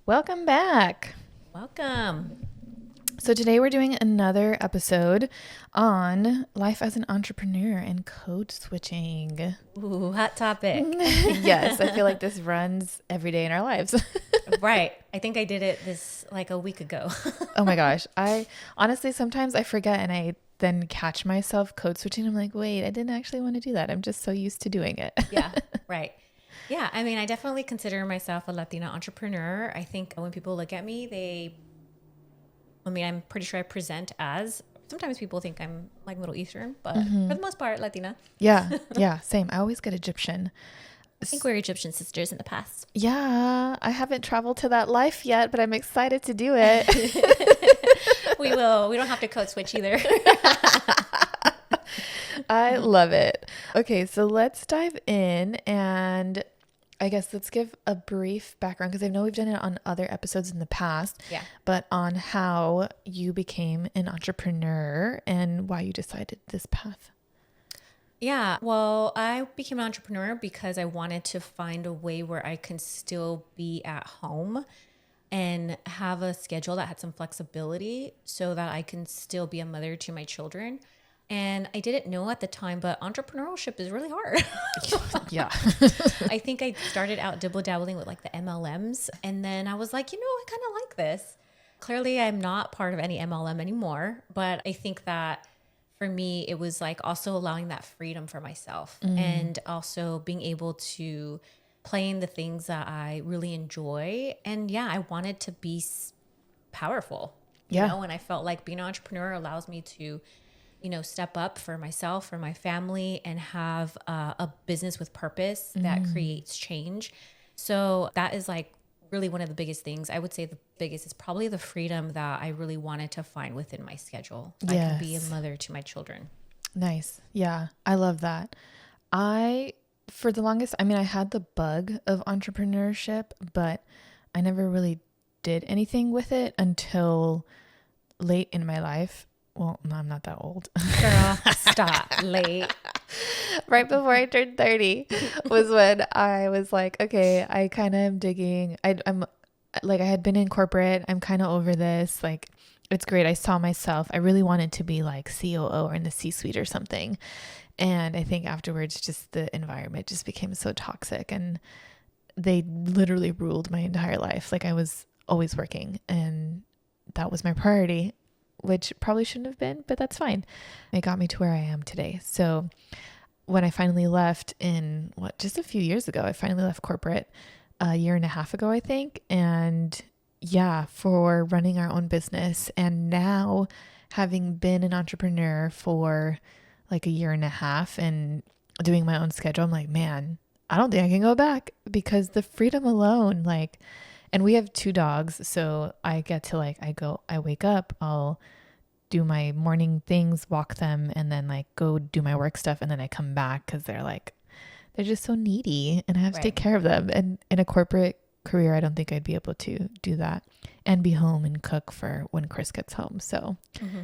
Welcome back. Welcome. So today we're doing another episode on life as an entrepreneur and code switching. Ooh, hot topic. Yes, I feel like this runs every day in our lives. Right. I think I did it like a week ago. Oh my gosh. I honestly, sometimes I forget and I then catch myself code switching. I'm like, wait, I didn't actually want to do that. I'm just so used to doing it. Yeah, right. Yeah, I mean, I definitely consider myself a Latina entrepreneur. I think when people look at me, I'm pretty sure I present as, sometimes people think I'm like Middle Eastern, but for the most part, Latina. Yeah, same. I always get Egyptian. I think we're Egyptian sisters in the past. Yeah, I haven't traveled to that life yet, but I'm excited to do it. We will. We don't have to code switch either. I love it. Okay, so let's dive in and I guess let's give a brief background because I know we've done it on other episodes in the past. Yeah. But on how you became an entrepreneur and why you decided this path. Yeah, well, I became an entrepreneur because I wanted to find a way where I can still be at home and have a schedule that had some flexibility so that I can still be a mother to my children. And I didn't know at the time, but entrepreneurship is really hard. Yeah. I think I started out dibble-dabbling with like the MLMs. And then I was like, I kind of like this. Clearly, I'm not part of any MLM anymore. But I think that for me, it was like also allowing that freedom for myself and also being able to play in the things that I really enjoy. And yeah, I wanted to be powerful, and I felt like being an entrepreneur allows me to step up for myself, for my family, and have a business with purpose that creates change. So that is like really one of the biggest things. I would say the biggest is probably the freedom that I really wanted to find within my schedule. So I can be a mother to my children. Nice. Yeah, I love that. For the longest, I had the bug of entrepreneurship, but I never really did anything with it until late in my life. Well, no, I'm not that old. Girl, stop. Late. Right before I turned 30 was when I was like, okay, I kind of am digging. I'm like, I had been in corporate. I'm kind of over this. Like, it's great. I saw myself. I really wanted to be like COO or in the C-suite or something. And I think afterwards, just the environment just became so toxic and they literally ruled my entire life. Like I was always working and that was my priority, which probably shouldn't have been, but that's fine. It got me to where I am today. So when I finally left just a few years ago, I finally left corporate a year and a half ago, I think. And yeah, for running our own business. And now having been an entrepreneur for like a year and a half and doing my own schedule, I'm like, man, I don't think I can go back because the freedom alone, and we have 2 dogs. So I get to I wake up, I'll do my morning things, walk them, and then go do my work stuff. And then I come back because they're just so needy and I have to take care of them. And in a corporate career, I don't think I'd be able to do that and be home and cook for when Chris gets home. So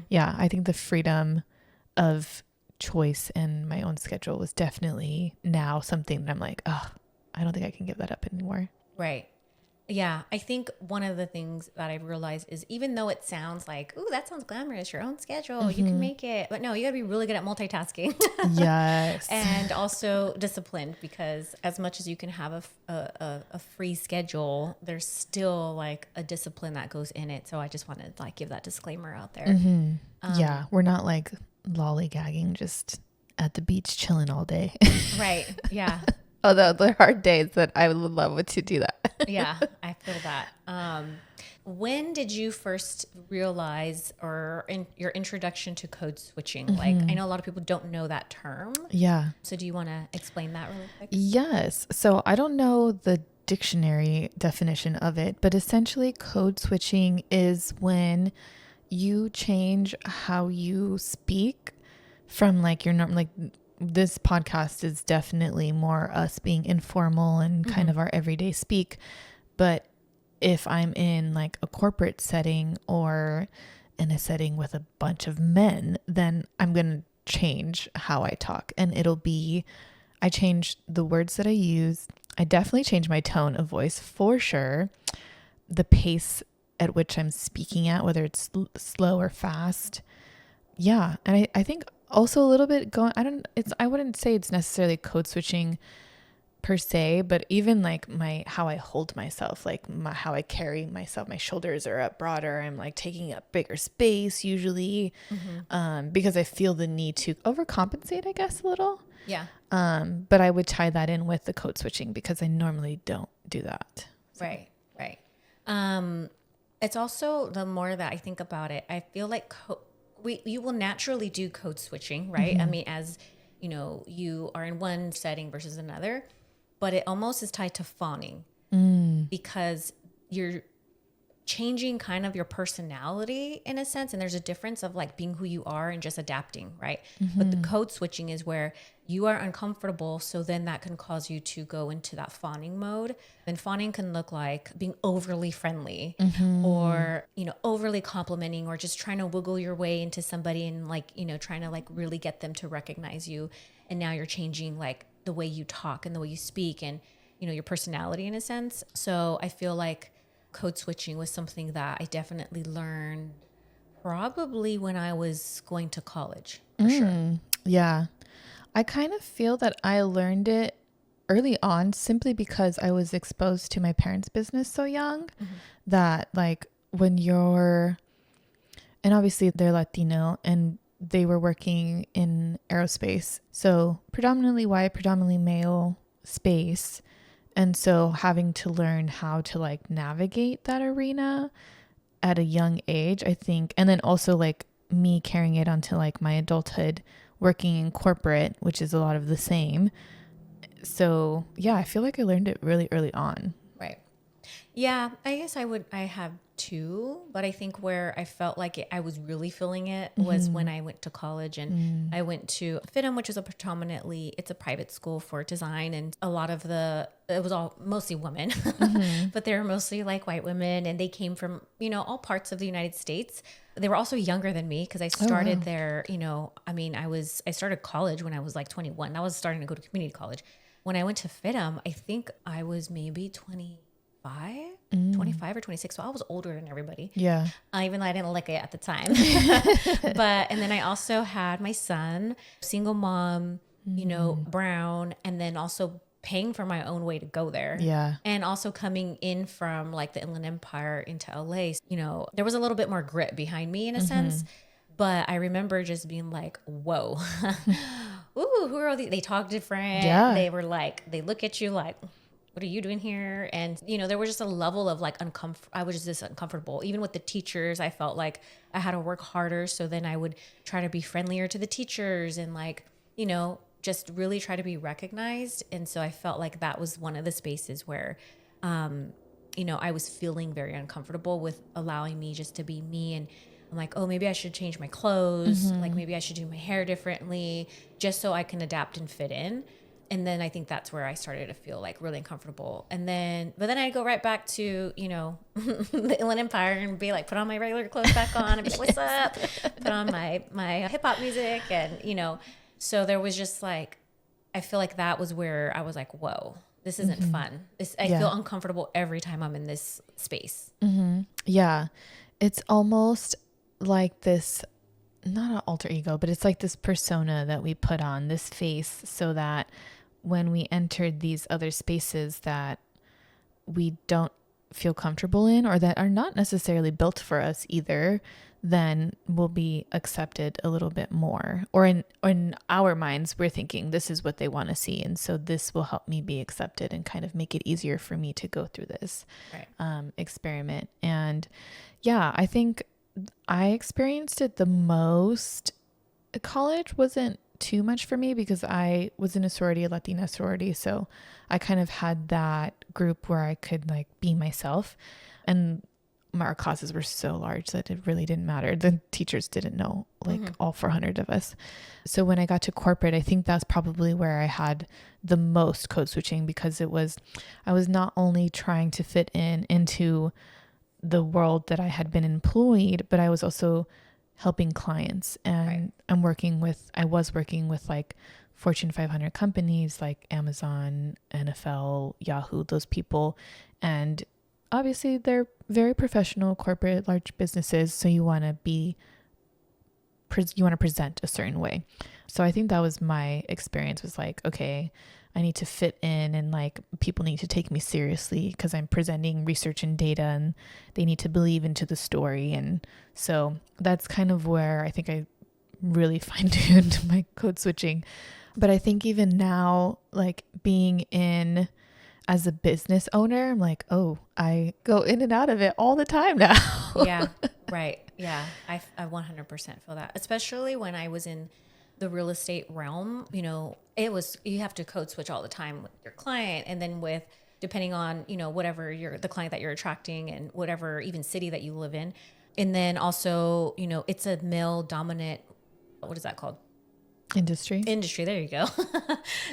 yeah, I think the freedom of choice and my own schedule was definitely now something that I'm like, oh, I don't think I can give that up anymore. Right. Yeah. I think one of the things that I've realized is even though it sounds like, ooh, that sounds glamorous, your own schedule, you can make it. But no, you gotta be really good at multitasking. Yes. And also disciplined because as much as you can have a free schedule, there's still like a discipline that goes in it. So I just wanted to give that disclaimer out there. Yeah. We're not lollygagging just at the beach chilling all day. Right. Yeah. Although there are days that I would love to do that. Yeah, I feel that. When did you first realize or in your introduction to code switching? I know a lot of people don't know that term. Yeah. So do you want to explain that really quick? Yes. So I don't know the dictionary definition of it, but essentially code switching is when you change how you speak from your normal, this podcast is definitely more us being informal and kind of our everyday speak. But if I'm in a corporate setting or in a setting with a bunch of men, then I'm going to change how I talk. And I change the words that I use. I definitely change my tone of voice for sure. the pace at which I'm speaking at, whether it's slow or fast. Yeah. And I think also a little bit I wouldn't say it's necessarily code switching per se, but even like how I hold myself, like how I carry myself, my shoulders are up broader. I'm like taking up bigger space usually, because I feel the need to overcompensate, I guess, a little. Yeah. But I would tie that in with the code switching because I normally don't do that. So. Right. It's also, the more that I think about it, I feel like you will naturally do code switching, right? I mean, as you know, you are in one setting versus another, but it almost is tied to fawning because you're changing kind of your personality in a sense. And there's a difference of like being who you are and just adapting, right? But the code switching is where you are uncomfortable. So then that can cause you to go into that fawning mode. And fawning can look like being overly friendly or, you know, overly complimenting or just trying to wiggle your way into somebody and like, you know, trying to like really get them to recognize you. And now you're changing like the way you talk and the way you speak and, you know, your personality in a sense. So I feel like code switching was something that I definitely learned probably when I was going to college, for sure. Yeah. I kind of feel that I learned it early on simply because I was exposed to my parents' business so young that like when and obviously they're Latino and they were working in aerospace. So predominantly white, predominantly male space. And so having to learn how to like navigate that arena at a young age, I think, and then also like me carrying it onto like my adulthood, working in corporate, which is a lot of the same. So yeah, I feel like I learned it really early on. Right. Yeah, I guess I have two, but I think where I felt like I was really feeling it was when I went to college and I went to FITM, which is it's a private school for design. And a lot of it was all mostly women, but they were mostly like white women and they came from, you know, all parts of the United States. They were also younger than me because I started there, you know, I mean, I started college when I was like 21. I was starting to go to community college. When I went to FITM, I think I was maybe 25 or 26. So I was older than everybody. Yeah. Even though I didn't like it at the time. And then I also had my son, single mom, you know, brown, and then also paying for my own way to go there. Yeah. And also coming in from like the Inland Empire into LA, you know, there was a little bit more grit behind me in a sense. But I remember just being like, whoa, ooh, who are these? They talk different. Yeah. They were like, they look at you like, what are you doing here? And, you know, there was just a level of like I was just uncomfortable. Even with the teachers, I felt like I had to work harder. So then I would try to be friendlier to the teachers and like, you know, just really try to be recognized. And so I felt like that was one of the spaces where, you know, I was feeling very uncomfortable with allowing me just to be me. And I'm like, oh, maybe I should change my clothes. Like maybe I should do my hair differently just so I can adapt and fit in. And then I think that's where I started to feel like really uncomfortable. But then I'd go right back to, you know, the Inland Empire and be like, put on my regular clothes back on and be like, what's up? Put on my hip hop music. And, you know, so there was just like, I feel like that was where I was like, whoa, this isn't fun. I feel uncomfortable every time I'm in this space. Yeah. It's almost like this, not an alter ego, but it's like this persona that we put on, this face, so that when we entered these other spaces that we don't feel comfortable in or that are not necessarily built for us either, then we'll be accepted a little bit more. Or in our minds, we're thinking this is what they want to see. And so this will help me be accepted and kind of make it easier for me to go through this experiment. And yeah, I think I experienced it the most. College wasn't too much for me because I was in a sorority, a Latina sorority. So I kind of had that group where I could like be myself. And our classes were so large that it really didn't matter. The teachers didn't know like all 400 of us. So when I got to corporate, I think that's probably where I had the most code switching because I was not only trying to fit into the world that I had been employed, but I was also helping clients and I was working with like Fortune 500 companies like Amazon, NFL, Yahoo, those people. And obviously they're very professional, corporate, large businesses. So you want to present a certain way. So I think that was my experience, was like, okay, I need to fit in, and like people need to take me seriously because I'm presenting research and data, and they need to believe into the story. And so that's kind of where I think I really fine-tuned my code switching. But I think even now, like being in as a business owner, I'm like, oh, I go in and out of it all the time now. Yeah, right. Yeah, I 100% feel that, especially when I was in the real estate realm. You know, you have to code switch all the time with your client, and then with, depending on, you know, whatever the client that you're attracting and whatever even city that you live in. And then also, you know, it's a male dominant, what is that called? Industry. There you go.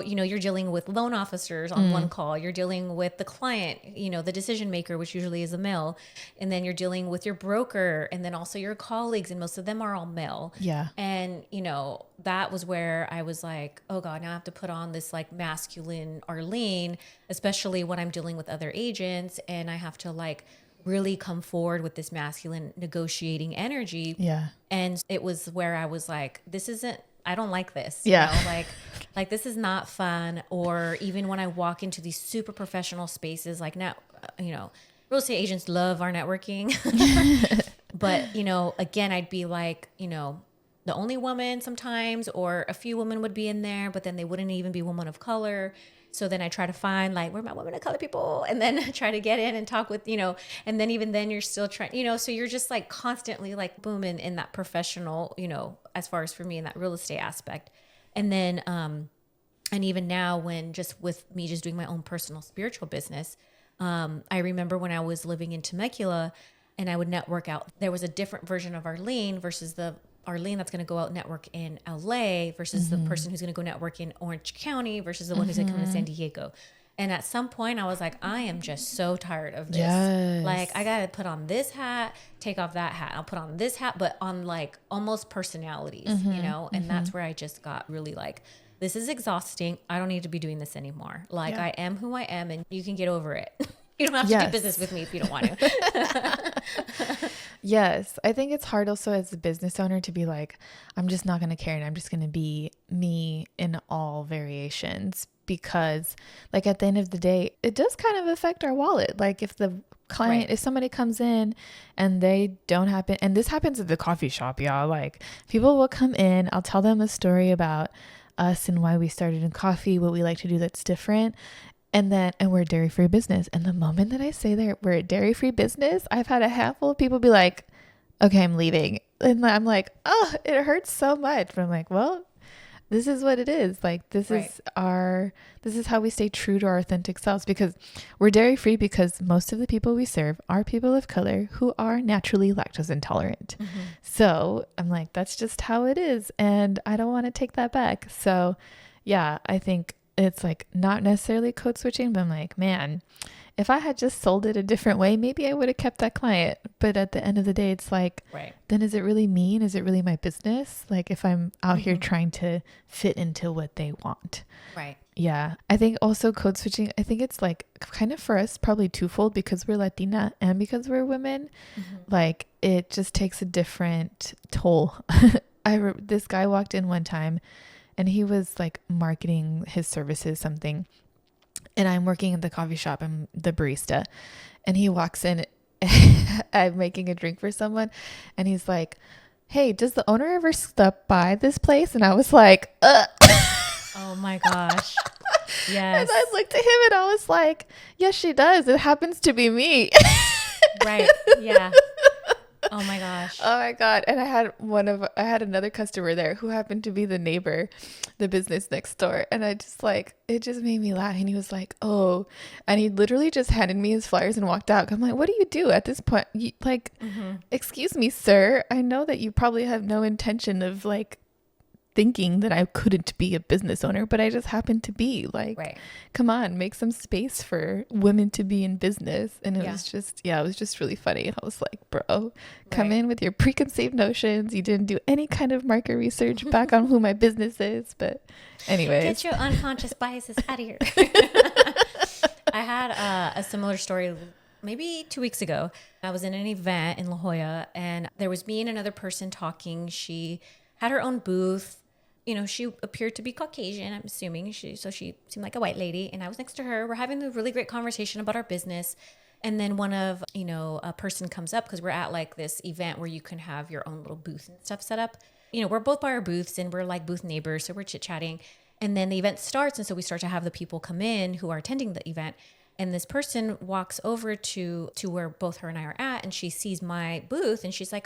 You know, you're dealing with loan officers on one call. You're dealing with the client, you know, the decision maker, which usually is a male. And then you're dealing with your broker, and then also your colleagues. And most of them are all male. Yeah. And, you know, that was where I was like, oh God, now I have to put on this like masculine Arlene, especially when I'm dealing with other agents. And I have to like really come forward with this masculine negotiating energy. Yeah. And it was where I was like, I don't like this. Yeah. You know? Like this is not fun. Or even when I walk into these super professional spaces, like now, you know, real estate agents love our networking, but you know, again, I'd be like, you know, the only woman sometimes, or a few women would be in there, but then they wouldn't even be women of color. So then I try to find like, where are my women of color people? And then try to get in and talk with, you know, and then even then you're still trying, you know, so you're just like constantly like booming in that professional, you know, as far as for me in that real estate aspect. And then, and even now when just with me just doing my own personal spiritual business, I remember when I was living in Temecula and I would network out, there was a different version of Arlene versus the Arlene that's going to go out network in LA versus the person who's going to go network in Orange County versus the one who's going to come to San Diego. And at some point I was like, I am just so tired of this. Yes. Like I got to put on this hat, take off that hat. I'll put on this hat, but on like almost personalities, you know? And that's where I just got really like, this is exhausting. I don't need to be doing this anymore. Like I am who I am, and you can get over it. You don't have to do business with me if you don't want to. Yes. I think it's hard also as a business owner to be like, I'm just not going to care, and I'm just going to be me in all variations, because like at the end of the day, it does kind of affect our wallet. Like if the client, if somebody comes in and they don't happen, and this happens at the coffee shop, y'all, like people will come in, I'll tell them a story about us and why we started in coffee, what we like to do that's different. And we're a dairy-free business. And the moment that I say that we're a dairy-free business, I've had a handful of people be like, okay, I'm leaving. And I'm like, oh, it hurts so much. But I'm like, well, this is what it is. Like, this is how we stay true to our authentic selves, because we're dairy-free because most of the people we serve are people of color who are naturally lactose intolerant. So I'm like, that's just how it is. And I don't want to take that back. So yeah, I think it's like not necessarily code switching, but I'm like, man, if I had just sold it a different way, maybe I would have kept that client. But at the end of the day, it's like, then is it really me? And is it really my business? Like if I'm out here trying to fit into what they want. Right. Yeah. I think also code switching, I think it's like kind of for us probably twofold, because we're Latina and because we're women. Like it just takes a different toll. This guy walked in one time, and he was like marketing his services, something. And I'm working at the coffee shop. I'm the barista. And he walks in, I'm making a drink for someone. And he's like, hey, does the owner ever stop by this place? And I was like, oh my gosh. Yes. And I looked at him and I was like, yes, she does. It happens to be me. Right. Yeah. Oh my gosh. Oh my God. And I had another customer there who happened to be the neighbor, the business next door. And it just made me laugh. And he was like, oh, and he literally just handed me his flyers and walked out. I'm like, what do you do at this point? Excuse me, sir. I know that you probably have no intention of like thinking that I couldn't be a business owner, but I just happen to be like, come on, make some space for women to be in business. And it was just really funny. I was like, bro, come in with your preconceived notions. You didn't do any kind of market research back on who my business is. But anyways, get your unconscious biases out of here. I had a similar story maybe 2 weeks ago. I was in an event in La Jolla, and there was me and another person talking. She had her own booth. You know, she appeared to be Caucasian, I'm assuming. So she seemed like a white lady. And I was next to her. We're having a really great conversation about our business. And then a person comes up, because we're at like this event where you can have your own little booth and stuff set up. You know, we're both by our booths and we're like booth neighbors. So we're chit-chatting. And then the event starts. And so we start to have the people come in who are attending the event. And this person walks over to where both her and I are at. And she sees my booth and she's like,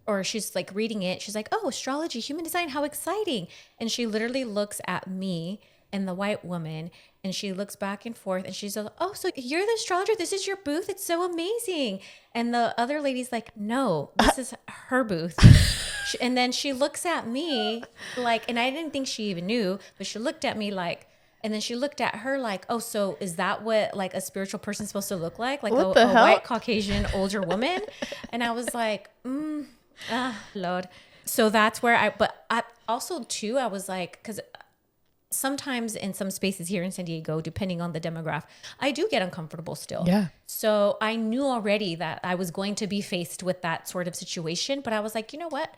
or she's like reading it. She's like, oh, astrology, human design, how exciting. And she literally looks at me and the white woman, and she looks back and forth, and she's like, oh, so you're the astrologer? This is your booth? It's so amazing. And the other lady's like, no, this is her booth. And then she looks at me like, and I didn't think she even knew, but she looked at me like, and then she looked at her like, oh, so is that what like a spiritual person's supposed to look like? Like a white Caucasian older woman? And I was like, Lord. So that's where but I also too, I was like, because sometimes in some spaces here in San Diego, depending on the demographic, I do get uncomfortable still. Yeah. So I knew already that I was going to be faced with that sort of situation, but I was like, you know what?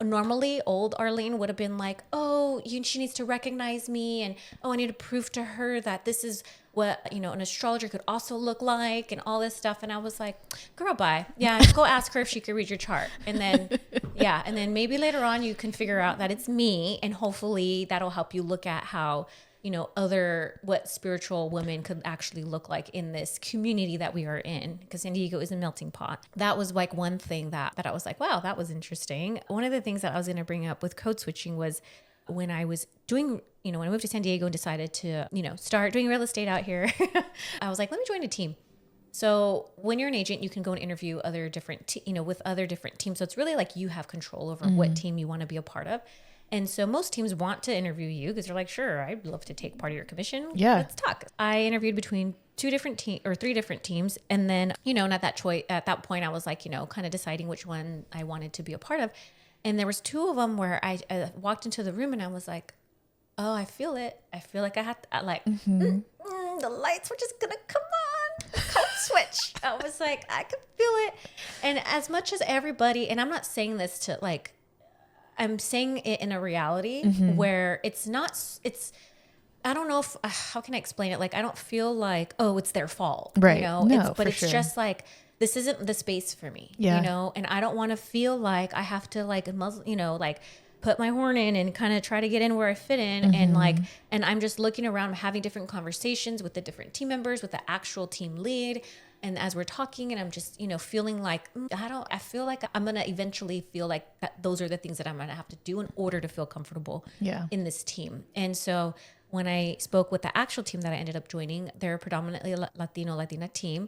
Normally old Arlene would have been like, oh, she needs to recognize me. And, oh, I need to prove to her that this is what, an astrologer could also look like and all this stuff. And I was like, girl, bye. Yeah. Go ask her if she could read your chart. And then, and then maybe later on you can figure out that it's me. And hopefully that'll help you look at how, what spiritual women could actually look like in this community that we are in, because San Diego is a melting pot. That was like one thing that I was like, wow, that was interesting. One of the things that I was going to bring up with code switching was when I was doing, when I moved to San Diego and decided to, start doing real estate out here, I was like, let me join a team. So when you're an agent, you can go and interview other different, with other different teams. So it's really like you have control over what team you want to be a part of. And so most teams want to interview you because they're like, sure, I'd love to take part of your commission. Yeah. Let's talk. I interviewed between 3 different teams. And then, and at that point, I was like, kind of deciding which one I wanted to be a part of. And there was 2 of them where I walked into the room and I was like, oh, I feel it. I feel like I have to, the lights were just going to come on. Code switch. I was like, I could feel it. And as much as everybody, and I'm not saying this to like, I'm saying it in a reality where I don't know if, how can I explain it? Like, I don't feel like, oh, it's their fault, right? But it's just like, this isn't the space for me, and I don't want to feel like I have to like, put my horn in and kind of try to get in where I fit in. And I'm just looking around, having different conversations with the different team members, with the actual team lead. And as we're talking, and I'm just, feeling like, I feel like I'm going to eventually feel like that those are the things that I'm going to have to do in order to feel comfortable in this team. And so when I spoke with the actual team that I ended up joining, they're predominantly a Latina team.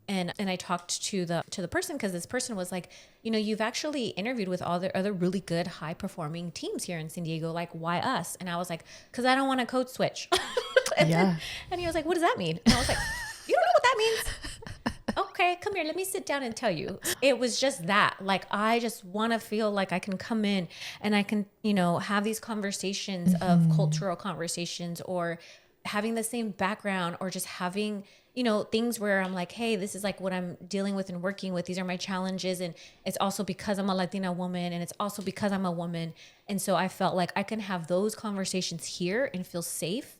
And I talked to the person, because this person was like, you've actually interviewed with all the other really good, high performing teams here in San Diego. Like, why us? And I was like, because I don't want to code switch. And he was like, what does that mean? And I was like, you don't know what that means? Okay, come here. Let me sit down and tell you. It was just that. Like, I just want to feel like I can come in and I can, have these conversations of cultural conversations, or having the same background, or just having, things where I'm like, hey, this is like what I'm dealing with and working with. These are my challenges. And it's also because I'm a Latina woman, and it's also because I'm a woman. And so I felt like I can have those conversations here and feel safe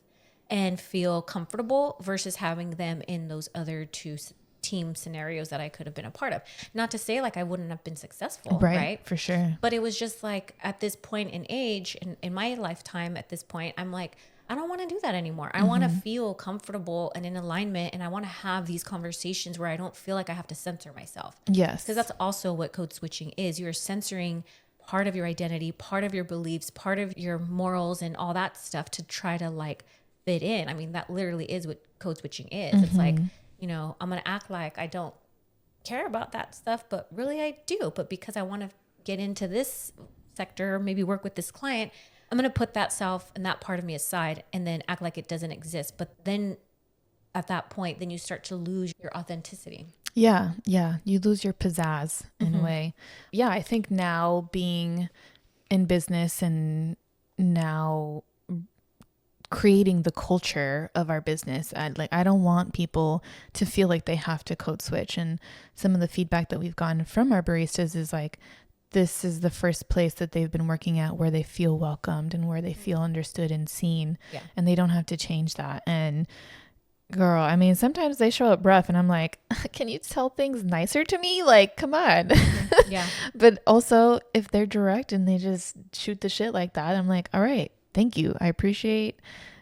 and feel comfortable versus having them in those other 2 team scenarios that I could have been a part of. Not to say like I wouldn't have been successful, right? For sure. But it was just like at this point in age, in my lifetime at this point, I'm like, I don't want to do that anymore. I want to feel comfortable and in alignment, and I want to have these conversations where I don't feel like I have to censor myself. Yes. Because that's also what code switching is. You're censoring part of your identity, part of your beliefs, part of your morals and all that stuff to try to like fit in. I mean, that literally is what code switching is. It's like, I'm going to act like I don't care about that stuff, but really I do. But because I want to get into this sector, or maybe work with this client, I'm going to put that self and that part of me aside and then act like it doesn't exist. But then at that point, then you start to lose your authenticity. Yeah. Yeah. You lose your pizzazz in a way. Yeah. I think now being in business and now creating the culture of our business. I don't want people to feel like they have to code switch. And some of the feedback that we've gotten from our baristas is like, this is the first place that they've been working at where they feel welcomed and where they feel understood and seen. Yeah. And they don't have to change that. And girl, I mean, sometimes they show up rough and I'm like, can you tell things nicer to me? Like, come on. Yeah. But also if they're direct and they just shoot the shit like that, I'm like, all right, thank you. I appreciate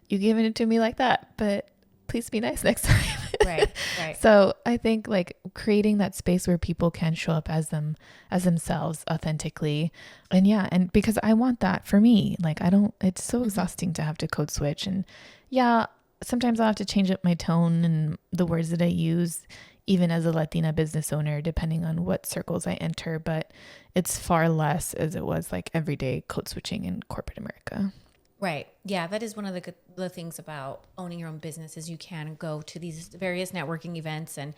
you giving it to me like that, but please be nice next time. Right. So I think like creating that space where people can show up as themselves authentically. And yeah, and because I want that for me, like it's so exhausting to have to code switch. And yeah, sometimes I'll have to change up my tone and the words that I use, even as a Latina business owner, depending on what circles I enter, but it's far less as it was like everyday code switching in corporate America. Right. Yeah, that is one of the things about owning your own business is you can go to these various networking events and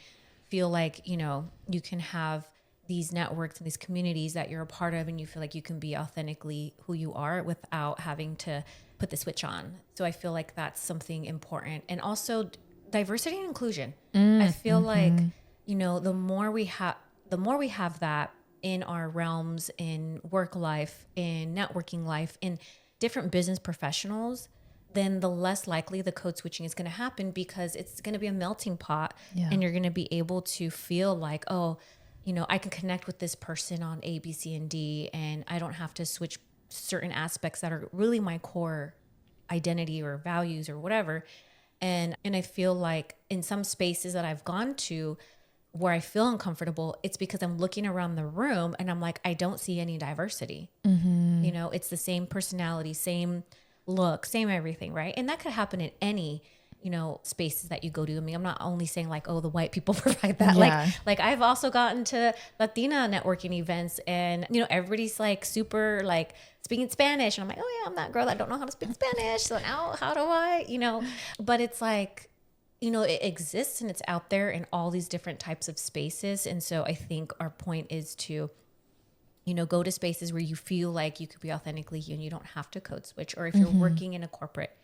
feel like, you know, you can have these networks and these communities that you're a part of and you feel like you can be authentically who you are without having to put the switch on. So I feel like that's something important. And also diversity and inclusion. I feel like, you know, the more we have that in our realms, in work life, in networking life, in different business professionals, then the less likely the code switching is going to happen because it's going to be a melting pot and you're going to be able to feel like, oh, you know, I can connect with this person on A, B, C, and D, and I don't have to switch certain aspects that are really my core identity or values or whatever. And I feel like in some spaces that I've gone to where I feel uncomfortable, it's because I'm looking around the room and I'm like, I don't see any diversity. You know, it's the same personality, same look, same everything, right? And that could happen in any, you know, spaces that you go to. I mean, I'm not only saying like, oh, the white people provide that. Yeah. Like I've also gotten to Latina networking events and, you know, everybody's like super like speaking Spanish. And I'm like, oh yeah, I'm that girl that don't know how to speak Spanish. So now how do I, you know, but it's like, you know, it exists and it's out there in all these different types of spaces. And so I think our point is to, you know, go to spaces where you feel like you could be authentically you and you don't have to code switch. Or if you're working in a corporate,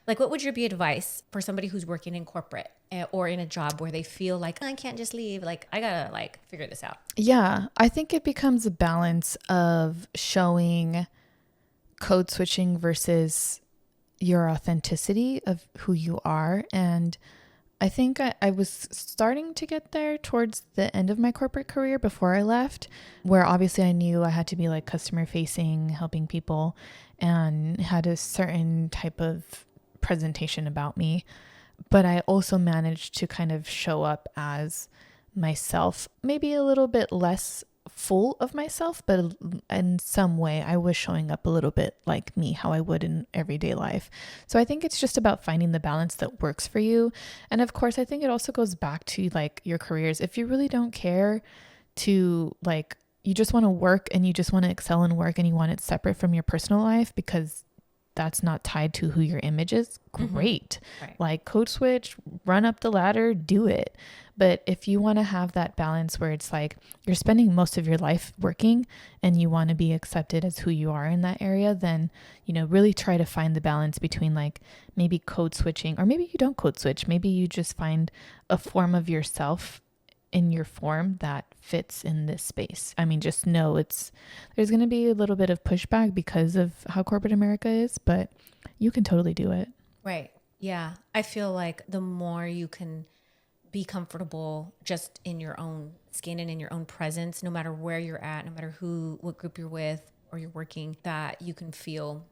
like what would your be advice for somebody who's working in corporate or in a job where they feel like, I can't just leave. Like I gotta like figure this out. Yeah, I think it becomes a balance of showing code switching versus your authenticity of who you are. And I think I was starting to get there towards the end of my corporate career before I left, where obviously I knew I had to be like customer facing, helping people, and had a certain type of presentation about me. But I also managed to kind of show up as myself, maybe a little bit less full of myself, but in some way I was showing up a little bit like me, how I would in everyday life. So I think it's just about finding the balance that works for you. And of course, I think it also goes back to like your careers. If you really don't care to like, you just want to work and you just want to excel in work and you want it separate from your personal life because that's not tied to who your image is, great. Right. Like code switch, run up the ladder, do it. But if you want to have that balance where it's like you're spending most of your life working and you want to be accepted as who you are in that area, then, you know, really try to find the balance between like maybe code switching, or maybe you don't code switch. Maybe you just find a form of yourself in your form that fits in this space. I mean, just know there's going to be a little bit of pushback because of how corporate America is, but you can totally do it. Right. Yeah. I feel like the more you can be comfortable just in your own skin and in your own presence, no matter where you're at, no matter what group you're with or you're working, that you can feel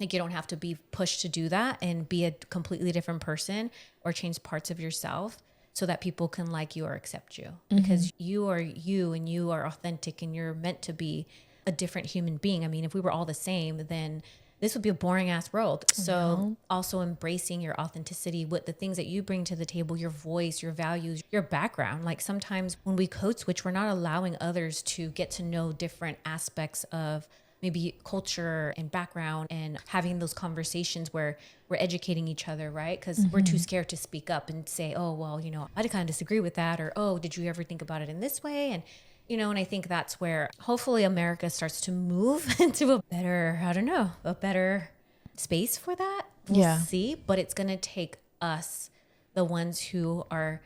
like you don't have to be pushed to do that and be a completely different person or change parts of yourself so that people can like you or accept you, because you are you and you are authentic and you're meant to be a different human being. I mean, if we were all the same, then this would be a boring ass world. So also embracing your authenticity with the things that you bring to the table, your voice, your values, your background. Like sometimes when we code switch, we're not allowing others to get to know different aspects of maybe culture and background, and having those conversations where we're educating each other, right? Because we're too scared to speak up and say, oh, well, you know, I kind of disagree with that. Or, oh, did you ever think about it in this way? And, you know, and I think that's where hopefully America starts to move into a better space for that. We'll see, but it's going to take us, the ones who are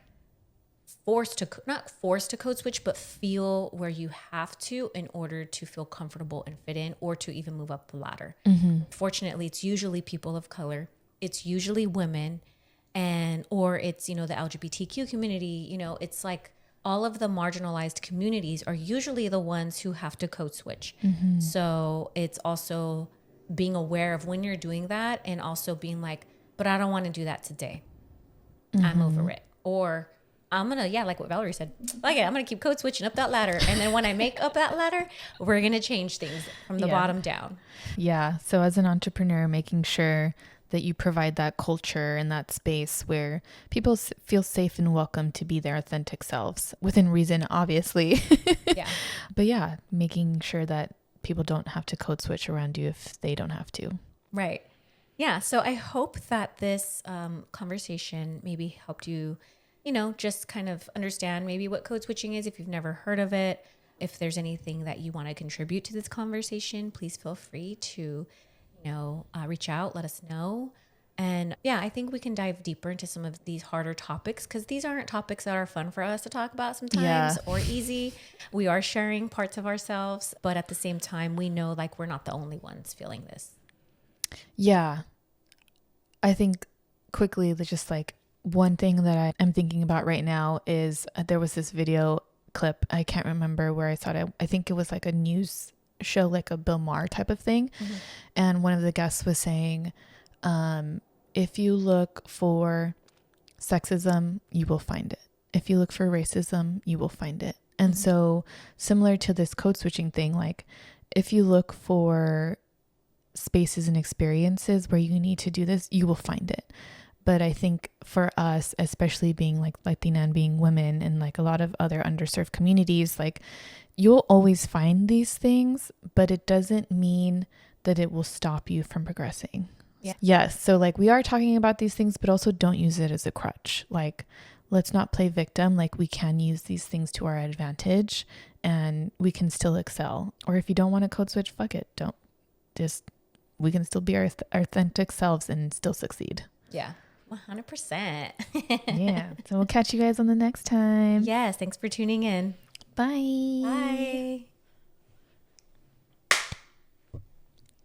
not forced to code switch, but feel where you have to in order to feel comfortable and fit in, or to even move up the ladder. Fortunately, it's usually people of color. It's usually women, or it's, the LGBTQ community, it's like all of the marginalized communities are usually the ones who have to code switch. So it's also being aware of when you're doing that, and also being like, but I don't want to do that today. I'm over it. Or I'm going to, like what Valerie said, I'm going to keep code switching up that ladder. And then when I make up that ladder, we're going to change things from the bottom down. Yeah. So as an entrepreneur, making sure that you provide that culture and that space where people feel safe and welcome to be their authentic selves, within reason, obviously. But yeah, making sure that people don't have to code switch around you if they don't have to. Right. Yeah. So I hope that this conversation maybe helped you, just kind of understand maybe what code switching is if you've never heard of it. If there's anything that you want to contribute to this conversation, please feel free to, reach out, let us know. And yeah, I think we can dive deeper into some of these harder topics, because these aren't topics that are fun for us to talk about sometimes or easy. We are sharing parts of ourselves, but at the same time, we know like we're not the only ones feeling this. Yeah. I think quickly, just like one thing that I am thinking about right now is there was this video clip. I can't remember where I saw it. I think it was like a news show, like a Bill Maher type of thing. And one of the guests was saying, if you look for sexism, you will find it. If you look for racism, you will find it. And so similar to this code switching thing, like if you look for spaces and experiences where you need to do this, you will find it. But I think for us, especially being like Latina and being women and like a lot of other underserved communities, like you'll always find these things, but it doesn't mean that it will stop you from progressing. Yes. So like we are talking about these things, but also don't use it as a crutch. Like let's not play victim. Like we can use these things to our advantage and we can still excel. Or if you don't want to code switch, fuck it. We can still be our authentic selves and still succeed. Yeah. 100%. Yeah. So we'll catch you guys on the next time. Yes. Thanks for tuning in. Bye. Bye.